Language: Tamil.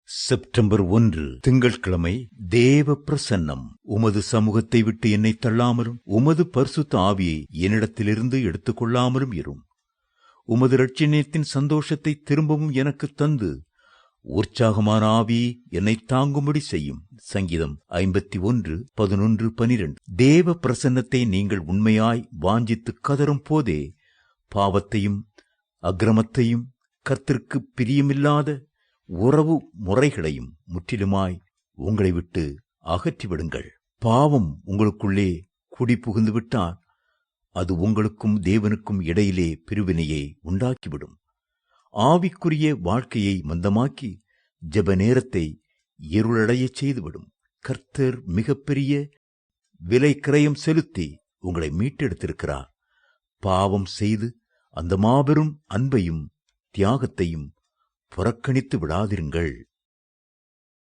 செப்டம்பர் 1 திங்கட்கிழமை. தேவ பிரசன்னம். உமது சமூகத்தை விட்டு என்னை தள்ளாமலும் உமது பரிசுத்த ஆவியை என்னிடத்திலிருந்து எடுத்துக் கொள்ளாமலும் இரும். உமது இரட்சணியத்தின் சந்தோஷத்தை திரும்பவும் எனக்கு தந்து உற்சாகமான ஆவியை என்னை தாங்கும்படி செய்யும். சங்கீதம் 51:11-12. தேவ பிரசன்னத்தை நீங்கள் உண்மையாய் வாஞ்சித்து கதரும் போதே பாவத்தையும் அக்கிரமத்தையும் கர்த்தருக்கு பிரியமில்லாத உறவு முறைகளையும் முற்றிலுமாய் உங்களை விட்டு அகற்றிவிடுங்கள். பாவம் உங்களுக்குள்ளே குடி புகுந்து விட்டால் அது உங்களுக்கும் தேவனுக்கும் இடையிலே பிரிவினையை உண்டாக்கிவிடும். ஆவிக்குரிய வாழ்க்கையை மந்தமாக்கி ஜெப நேரத்தை இருளடையச் செய்துவிடும். கர்த்தர் மிகப்பெரிய விலை கிரயம் செலுத்தி உங்களை மீட்டெடுத்திருக்கிறார். பாவம் செய்து அந்த மாபெரும் அன்பையும் தியாகத்தையும் புறக்கணித்து விடாதிருங்கள்.